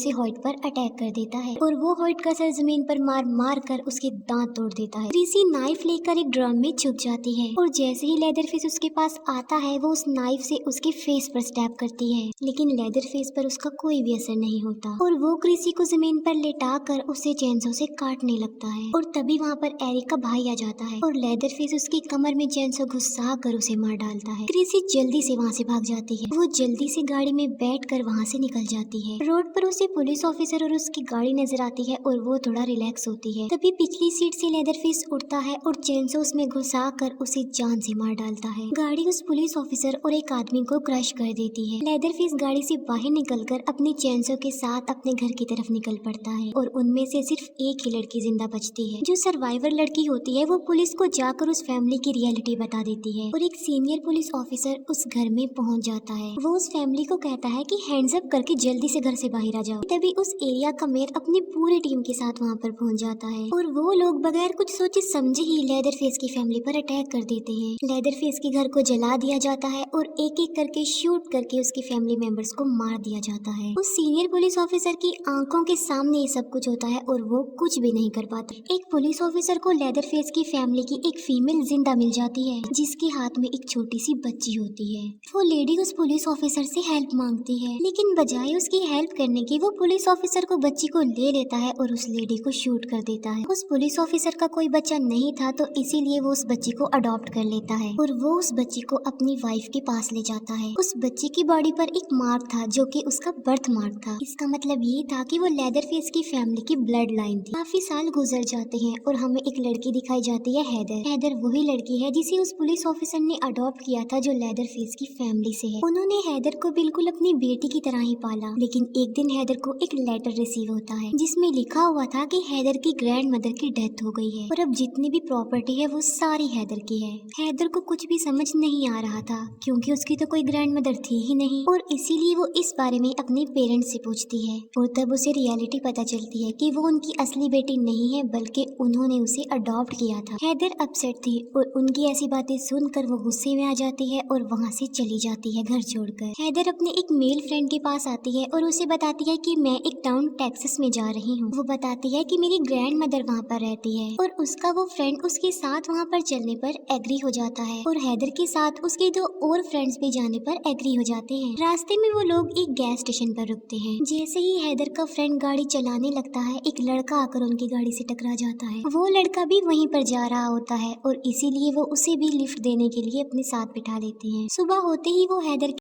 से हॉइट पर अटैक कर देता है और वो हॉइट का सर जमीन पर मार मार कर उसके दांत तोड़ देता है। क्रिसी नाइफ लेकर एक ड्रम में छुप जाती है और जैसे ही लेदरफेस उसके पास आता है वो उस नाइफ से उसके फेस पर स्टैब करती है, लेकिन लेदरफेस पर उसका कोई भी असर नहीं होता और वो क्रिसी को जमीन पर लेटा कर उसे चेंसो से काटने लगता है। और तभी वहाँ पर एरिक का भाई आ जाता है और लेदरफेस उसकी कमर में चेंसो घुसा कर उसे मार डालता है। क्रिसी जल्दी से वहाँ से भाग जाती है। वो जल्दी से गाड़ी में बैठ कर वहाँ से निकल जाती है। रोड पर उसे पुलिस ऑफिसर और उसकी गाड़ी नजर आती है और वो थोड़ा रिलैक्स होती है। तभी पिछली सीट से लेदरफेस उड़ता है और चेंसो उसमें घुसा कर उसे जान से मार डालता है। गाड़ी उस पुलिस ऑफिसर और एक आदमी को क्रश कर देती है। लेदरफेस गाड़ी से बाहर निकलकर अपनी चेंसो के साथ अपने घर की तरफ निकल पड़ता है और उनमें से सिर्फ एक ही लड़की जिंदा बचती है। जो सर्वाइवर लड़की होती है वो पुलिस को जाकर उस फैमिली की रियलिटी बता देती है और एक सीनियर पुलिस ऑफिसर उस घर में पहुंच जाता है। वो उस फैमिली को कहता है कि हैंड्स अप करके जल्दी से घर से बाहर आ जाओ। तभी उस एरिया का मेयर अपनी पूरी टीम के साथ वहाँ पर पहुंच जाता है और वो लोग बगैर कुछ सोचे समझे ही लेदरफेस की फैमिली पर अटैक कर देते हैं। लेदरफेस के घर को जला दिया जाता है और एक एक करके शूट करके उसकी फैमिली मेंबर्स को मार दिया जाता है। उस सीनियर पुलिस ऑफिसर की आंखों के सामने ये सब कुछ होता है और वो कुछ भी नहीं कर पाता। एक पुलिस ऑफिसर को लेदरफेस की फैमिली की एक फीमेल जिंदा मिल जाती है जिसके हाथ में एक छोटी सी बच्ची होती है। वो लेडी उस पुलिस ऑफिसर से हेल्प मांगती है, लेकिन बजाय उसकी हेल्प करने की वो पुलिस ऑफिसर को बच्ची को ले लेता है और उस लेडी को शूट कर देता है। उस पुलिस ऑफिसर का कोई बच्चा नहीं था तो इसीलिए वो उस बच्ची को अडॉप्ट कर लेता है और वो उस बच्ची को अपनी वाइफ के पास ले जाता है। उस बच्ची की बॉडी पर एक मार्क था जो कि उसका बर्थ मार्क था। इसका मतलब ये था कि वो लेदरफेस की फैमिली की ब्लड लाइन थी। काफी साल गुजर जाते हैं और हमें एक लड़की दिखाई जाती है, हैदर। हैदर वही लड़की है जिसे उस पुलिस ऑफिसर ने अडॉप्ट किया था जो लेदरफेस की फैमिली से है। उन्होंने हैदर को बिल्कुल अपनी बेटी की तरह ही पाला, लेकिन एक दिन हैदर को एक लेटर रिसीव होता है जिसमें लिखा हुआ था कि हैदर की ग्रैंड मदर की डेथ हो गई है और अब जितनी भी प्रॉपर्टी है वो सारी हैदर की है। हैदर को कुछ भी समझ नहीं आ रहा था क्योंकि उसकी तो कोई ग्रैंड मदर थी ही नहीं और इसीलिए वो इस बारे में अपने पेरेंट्स से पूछती है और तब उसे रियलिटी पता चलती है कि वो उनकी असली बेटी नहीं है बल्कि उन्होंने उसे अडॉप्ट किया था। हैदर अपसेट थी और उनकी ऐसी बातें सुनकर वो गुस्से में आ जाती है और वहाँ से चली जाती है घर छोड़कर। हैदर अपने एक मेल फ्रेंड के पास आती है और उसे बताती है कि मैं एक टाउन टेक्सास में जा रही हूँ। वो बताती है कि मेरी ग्रैंड मदर वहाँ पर रहती है और उसका वो फ्रेंड उसके साथ वहाँ पर चलने पर एग्री हो जाता है और हैदर के साथ उसके दो और फ्रेंड्स भी जाने पर एग्री हो जाते हैं। रास्ते में वो लोग एक गैस स्टेशन पर रुकते हैं। जैसे ही हैदर का फ्रेंड गाड़ी चलाने लगता है एक लड़का आकर उनकी गाड़ी से टकरा जाता है। वो लड़का भी वहीं पर जा रहा होता है और इसीलिए वो उसे भी लिफ्ट देने के लिए अपने साथ बिठा लेते हैं। सुबह होते ही वो हैदर